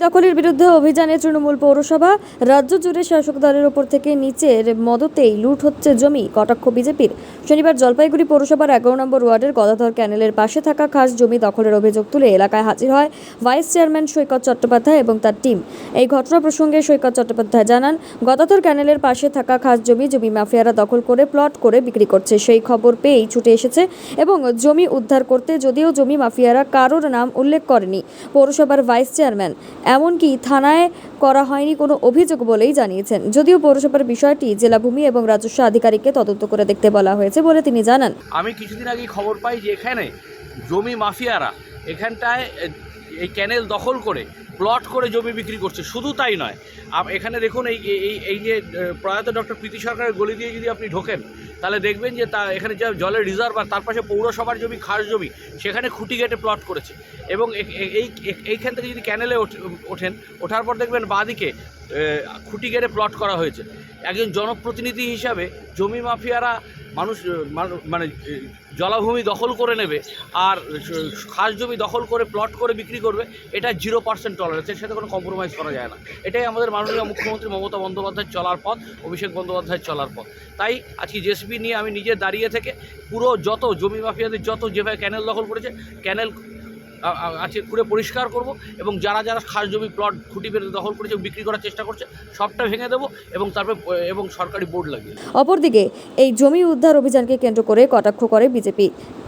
দখলের বিরুদ্ধে অভিযানে তৃণমূল পৌরসভা রাজ্য জুড়ে শাসক দলের ওপর থেকে নিচের মদতেই লুট হচ্ছে জমি, কটাক্ষ বিজেপির। শনিবার জলপাইগুড়ি পৌরসভার 11 নম্বর ওয়ার্ডের গদাধর ক্যানেলের পাশে থাকা খাস জমি দখলের অভিযোগ তুলে এলাকায় হাজির হয় ভাইস চেয়ারম্যান সৈকত চট্টোপাধ্যায় এবং তার টিম। এই ঘটনা প্রসঙ্গে সৈকত চট্টোপাধ্যায় জানান, গদাধর ক্যানেলের পাশে থাকা খাস জমি মাফিয়ারা দখল করে প্লট করে বিক্রি করছে। সেই খবর পেয়েই ছুটে এসেছে এবং জমি উদ্ধার করতে, যদিও জমি মাফিয়ারা কারোর নাম উল্লেখ করেনি পৌরসভার ভাইস চেয়ারম্যান, এমনকি থানায় করা হয়নি কোনো অভিযোগ বলেই জানিয়েছেন। যদিও পৌরসভার বিষয়টি জেলা ভূমি এবং রাজস্ব আধিকারিককে তদন্ত করে দেখতে বলা হয়েছে বলে তিনি জানান। আমি কিছুদিন আগে খবর পাই যে এখানে জমি মাফিয়ারা এখানটায় এই ক্যানেল দখল করে প্লট করে জমি বিক্রি করছে। শুধু তাই নয়, এখানে দেখুন এই যে প্রয়াত ডক্টর প্রীতি সরকারের গলি দিয়ে যদি আপনি ঢোকেন তাহলে দেখবেন যে এখানে যে জলের রিজার্ভার, তার পাশে পৌরসভার জমি, খাস জমি, সেখানে খুঁটি কেটে প্লট করেছে। এবং এইখান থেকে যদি ক্যানেলে ওঠার পর দেখবেন বাঁদিকে খুঁটি কেটে প্লট করা হয়েছে। একজন জনপ্রতিনিধি হিসাবে জমি মাফিয়ারা মানে জলাভূমি দখল করে নেবে আর খাস জমি দখল করে প্লট করে বিক্রি করবে, এটা 0% টলারেন্স, এর সাথে কোনো কম্প্রোমাইজ করা যায় না। এটাই আমাদের মাননীয় মুখ্যমন্ত্রী মমতা বন্দ্যোপাধ্যায়ের চলার পথ, অভিষেক বন্দ্যোপাধ্যায়ের চলার পথ। তাই আজকে জেসিবি নিয়ে আমি নিজে দাঁড়িয়ে থেকে পুরো যত জমি মাফিয়াদের যত যেভাবে ক্যানেল দখল করেছে, ক্যানেল আজকে ঘুরে পরিষ্কার করব এবং যারা খাস জমি প্লট খুঁটি বেঁধে দখল করেছে বিক্রি করার চেষ্টা করছে সবটা ভেঙে দেবো এবং তারপরে সরকারি বোর্ড লাগিয়ে। অপরদিকে এই জমি উদ্ধার অভিযানকে কেন্দ্র করে কটাক্ষ করে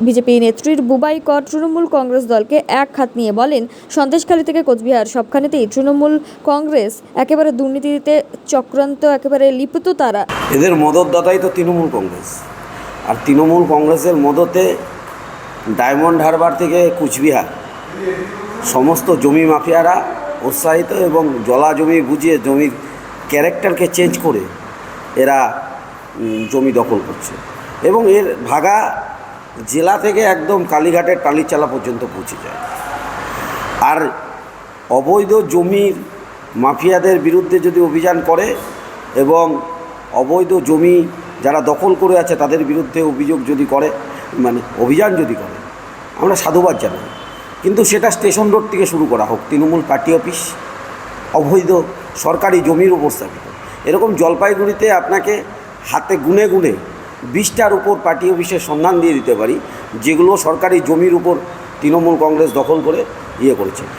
বিজেপি নেত্রীর বুবাই কর তৃণমূল কংগ্রেস দলকে এক হাত নিয়ে বলেন, সন্দেশখালী থেকে কোচবিহার সবখানেতেই তৃণমূল কংগ্রেস একেবারে দুর্নীতিতে চক্রান্ত একেবারে লিপ্ত। তারা এদের মদতদাতাই তো তৃণমূল কংগ্রেস, আর তৃণমূল কংগ্রেসের মদতে ডায়মন্ড হারবার থেকে কুচবিহার সমস্ত জমি মাফিয়ারা উৎসাহিত এবং জলা জমি বুঝিয়ে জমির ক্যারেক্টারকে চেঞ্জ করে এরা জমি দখল করছে এবং এর ভাগা জেলা থেকে একদম কালীঘাটের টালিচালা পর্যন্ত পৌঁছে যায়। আর অবৈধ জমির মাফিয়াদের বিরুদ্ধে যদি অভিযান করে এবং অবৈধ জমি যারা দখল করে আছে তাদের বিরুদ্ধে অভিযোগ যদি করে, মানে অভিযান যদি করে, আমরা সাধুবাদ জানাই। কিন্তু সেটা স্টেশন রোড থেকে শুরু করা হোক, তৃণমূল পার্টি অফিস, অবৈধ সরকারি জমির উপর স্থাপিত। এরকম জলপাইগুড়িতে আপনাকে হাতে গুনে 20টার উপর পার্টি অফিসের সন্ধান দিয়ে দিতে পারি যেগুলো সরকারি জমির উপর তৃণমূল কংগ্রেস দখল করে করেছে।